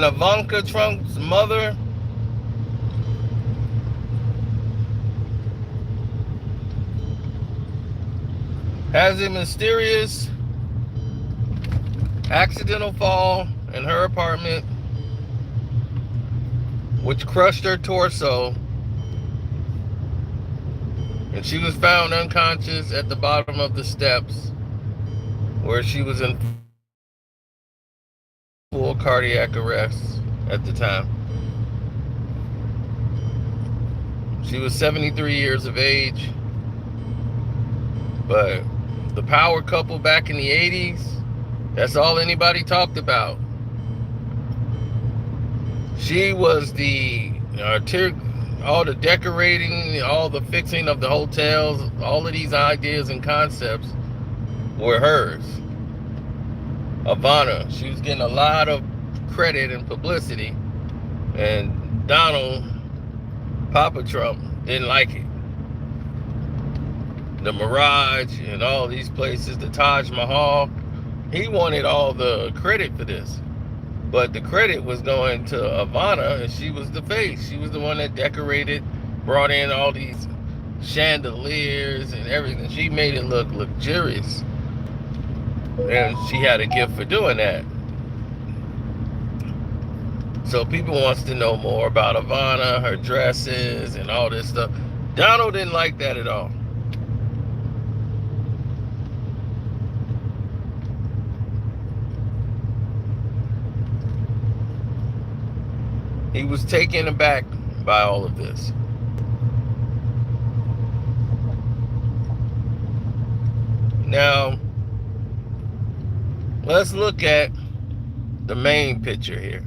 Ivanka Trump's mother has a mysterious accidental fall in her apartment, which crushed her torso, and she was found unconscious at the bottom of the steps where she was in full cardiac arrest at the time. She was 73 years of age, but the power couple back in the 80s, that's all anybody talked about. She was all the decorating, all the fixing of the hotels, all of these ideas and concepts were hers. Ivana, she was getting a lot of credit and publicity, and Donald, Papa Trump, didn't like it. The Mirage and all these places, the Taj Mahal, he wanted all the credit for this. But the credit was going to Ivana, and she was the face. She was the one that decorated, brought in all these chandeliers and everything. She made it look luxurious. And she had a gift for doing that. So people wants to know more about Ivana, her dresses, and all this stuff. Donald didn't like that at all. He was taken aback by all of this. Now, let's look at the main picture here.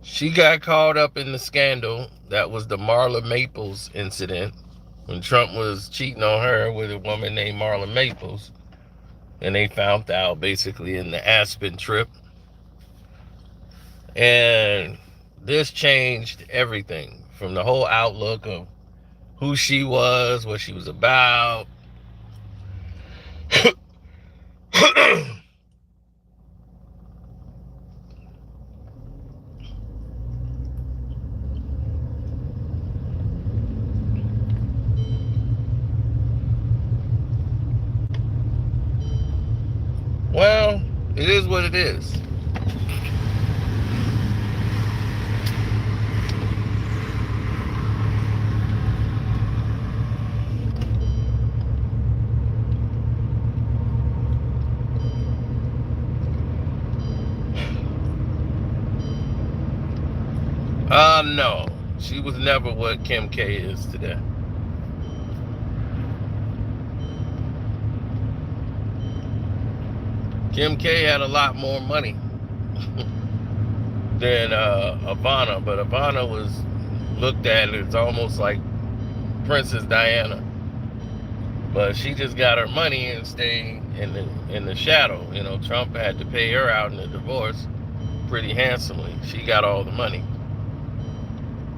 She got caught up in the scandal. That was the Marla Maples incident, when Trump was cheating on her with a woman named Marla Maples. And they found out basically in the Aspen trip. And this changed everything, from the whole outlook of who she was, what she was about. Well, it is what it is. No. She was never what Kim K is today. Kim K had a lot more money than Ivana, but Ivana was looked at as almost like Princess Diana. But she just got her money and stayed in the shadow. You know, Trump had to pay her out in the divorce pretty handsomely. She got all the money.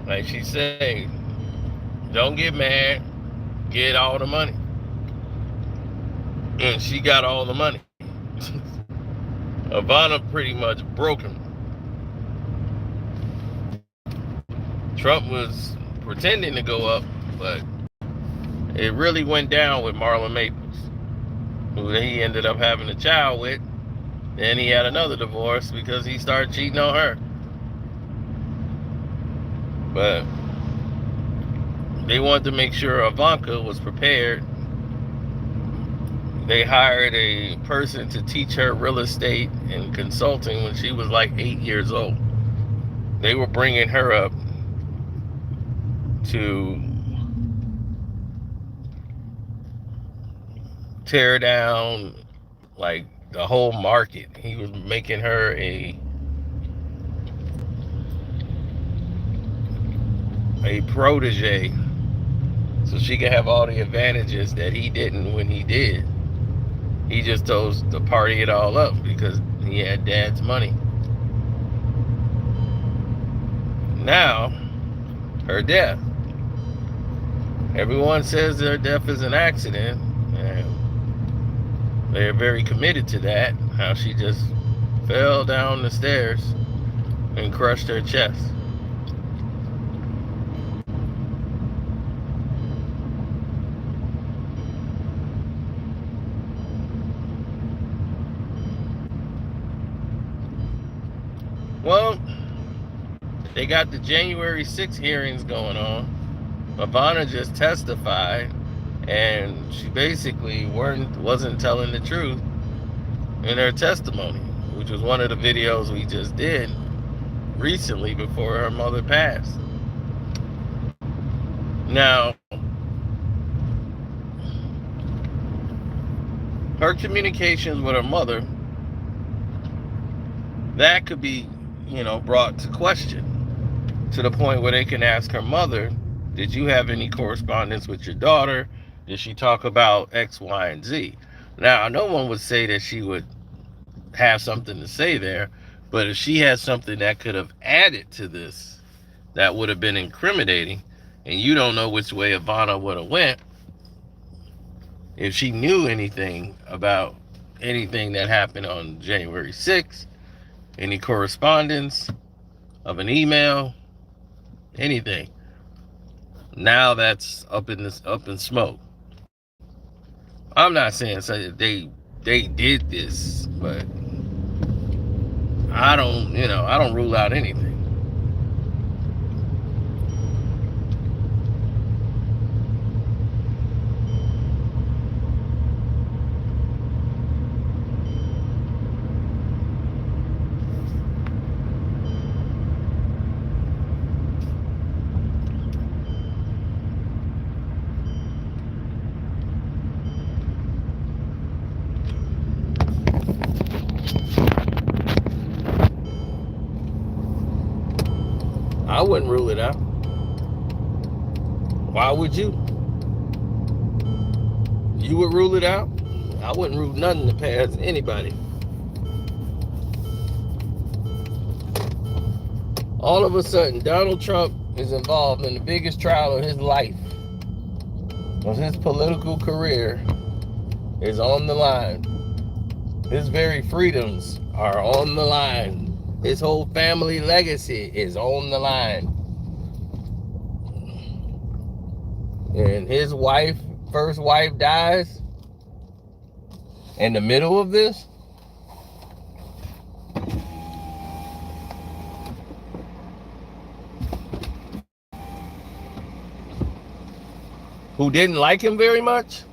Like she said, don't get mad, get all the money. And she got all the money. Ivana pretty much broke him. Trump was pretending to go up, but it really went down with Marla Maples, who he ended up having a child with. Then he had another divorce because he started cheating on her. But they wanted to make sure Ivanka was prepared. They hired a person to teach her real estate and consulting when she was like 8 years old. They were bringing her up to tear down like the whole market. He was making her a protege so she could have all the advantages that he didn't when he did. He just chose to party it all up because he had dad's money. Now, her death. Everyone says their death is an accident, and they're very committed to that. how she just fell down the stairs and crushed her chest. Well, they got the January 6th hearings going on. Ivana just testified, and she basically wasn't telling the truth in her testimony, which was one of the videos we just did recently before her mother passed. Now, her communications with her mother, that could be, brought to question, to the point where they can ask her mother, did you have any correspondence with your daughter? Did she talk about X, Y, and Z? Now, no one would say that she would have something to say there, but if she had something that could have added to this, that would have been incriminating, and you don't know which way Ivana would have went, if she knew anything about anything that happened on January 6th, any correspondence of an email, anything. Now that's up in smoke. I'm not saying they did this, but I don't rule out anything. I wouldn't rule it out. Why would you? You would rule it out? I wouldn't rule nothing past anybody. All of a sudden, Donald Trump is involved in the biggest trial of his life. Of his political career is on the line. His very freedoms are on the line. His whole family legacy is on the line. And his first wife dies in the middle of this. Who didn't like him very much.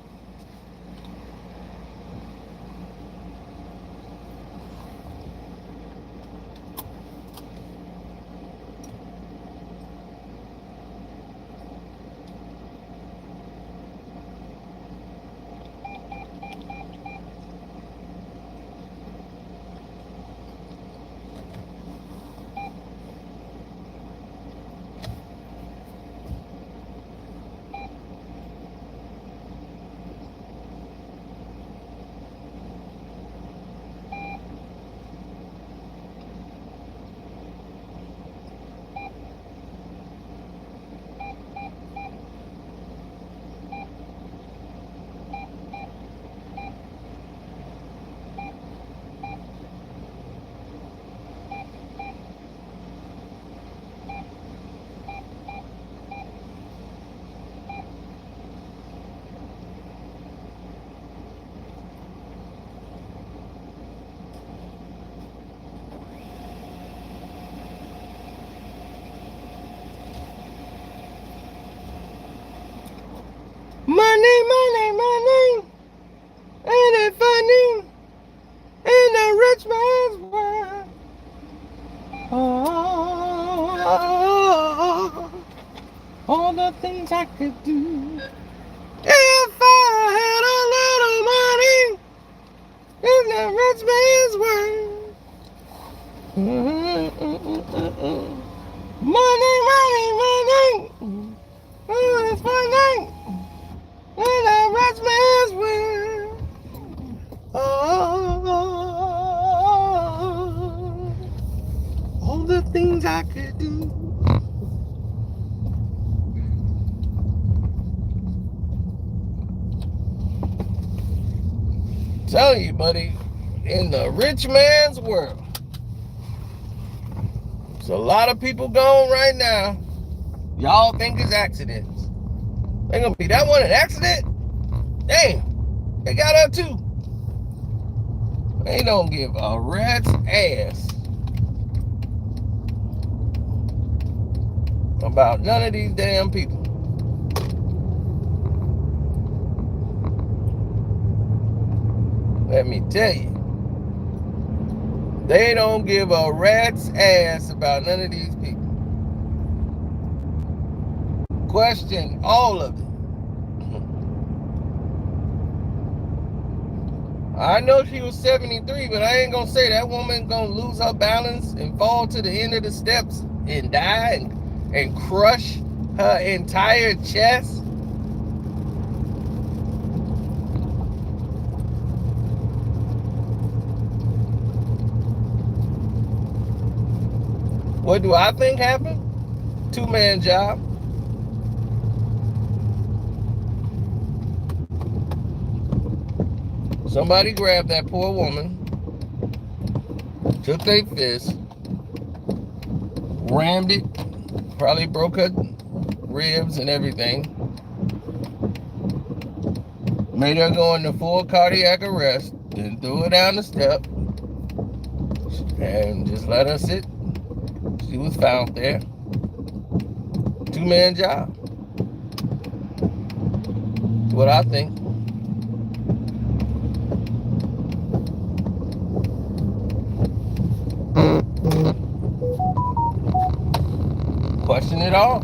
Money, money, money. Ain't it funny? In a rich man's world. Oh, all the things I could do. If I had a little money in the rich man's world. Money, money, money. Oh, it's funny. In a rich man's world. Oh, all the things I could do. Tell you, buddy, in the rich man's world. There's a lot of people gone right now. Y'all think it's accidents. They gonna be that one an accident? Damn, they got her too. They don't give a rat's ass about none of these damn people. Let me tell you, they don't give a rat's ass about none of these people. Question all of it. I know she was 73, but I ain't gonna say that woman gonna lose her balance and fall to the end of the steps and die and crush her entire chest. What do I think happened? Two-man job. Somebody grabbed that poor woman, took their fist, rammed it, probably broke her ribs and everything, made her go into full cardiac arrest, then threw her down the step, and just let her sit. She was found there. Two-man job. That's what I think. Question it all.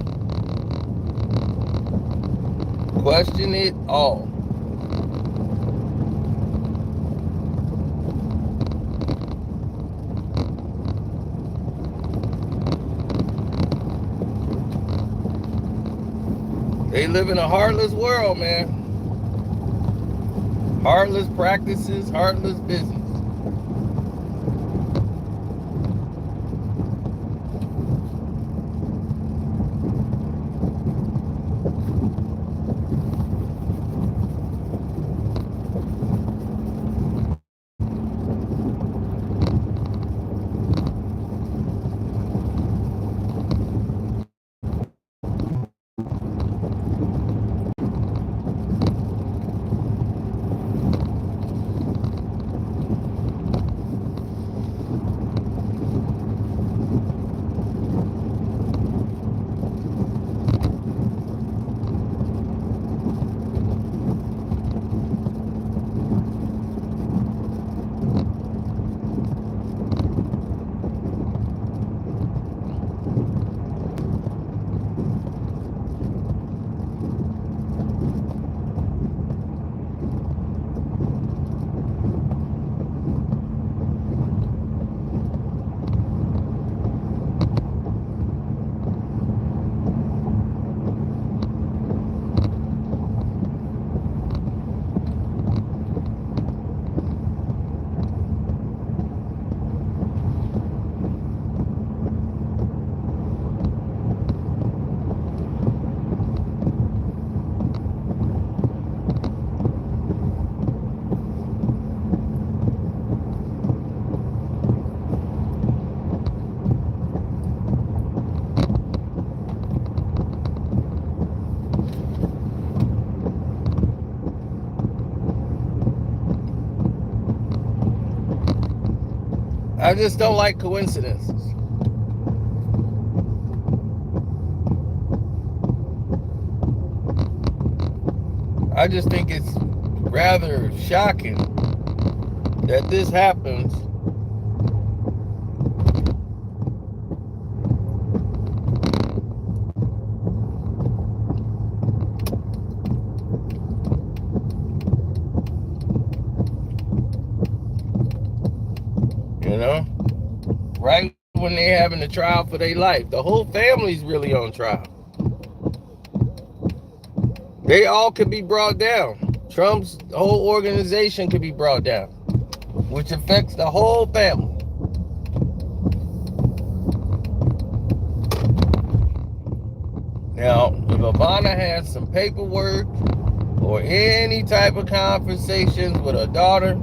Question it all. They live in a heartless world, man. Heartless practices, heartless business. I just don't like coincidences. I just think it's rather shocking that this happens right when they're having a trial for their life. The whole family's really on trial. They all could be brought down. Trump's whole organization could be brought down, which affects the whole family. Now, if Ivana has some paperwork or any type of conversations with her daughter,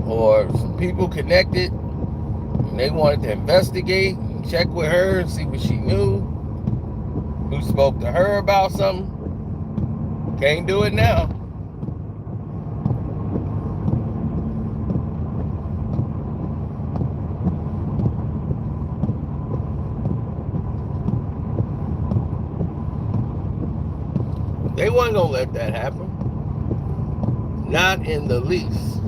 or some people connected, and they wanted to investigate, check with her and see what she knew, who spoke to her about something. Can't do it now. They wasn't gonna let that happen. Not in the least.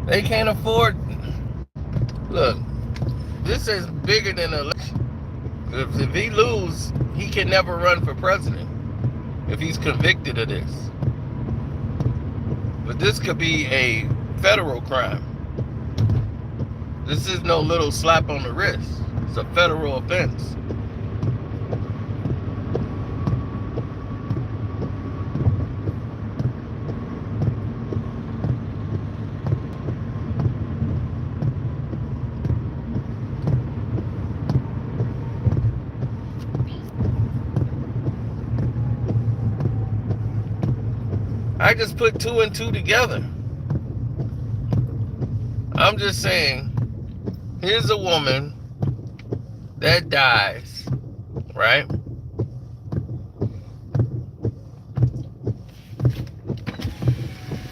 They can't afford. Look, this is bigger than an election. If he lose, he can never run for president if he's convicted of this. But this could be a federal crime. This is no little slap on the wrist. It's a federal offense. I just put 2 and 2 together. I'm just saying, here's a woman that dies, right?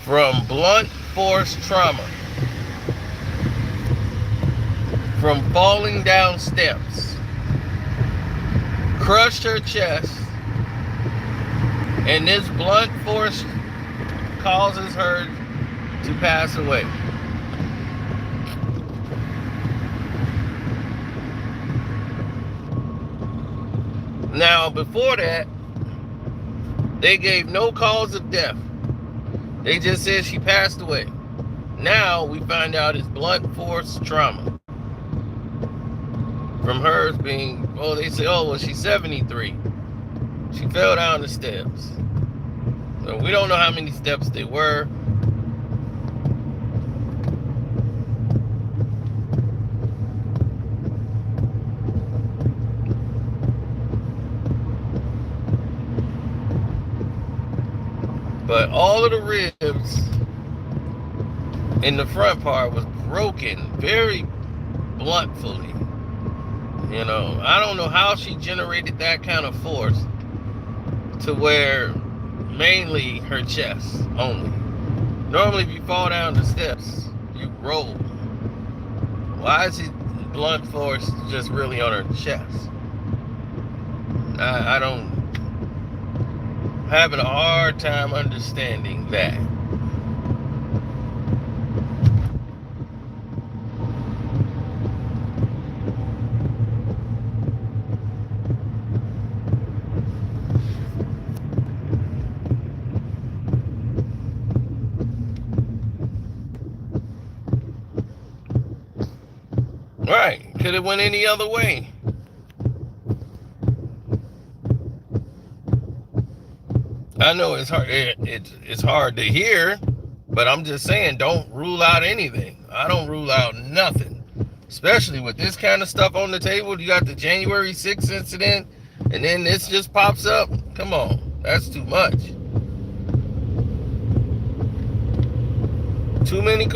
From blunt force trauma, from falling down steps, crushed her chest, and this blunt force causes her to pass away. Now, before that, they gave no cause of death. They just said she passed away. Now we find out it's blunt force trauma from hers being, oh, they say, oh, well, she's 73. She fell down the steps. So we don't know how many steps they were. But all of the ribs in the front part was broken very bluntly. You know, I don't know how she generated that kind of force to where mainly her chest only. Normally if you fall down the steps, you roll. Why is it blunt force just really on her chest? I don't, having a hard time understanding that. Right, could have went any other way. I know it's hard. It's hard to hear, but I'm just saying, don't rule out anything. I don't rule out nothing, especially with this kind of stuff on the table. You got the January 6th incident, and then this just pops up. Come on, that's too much. Too many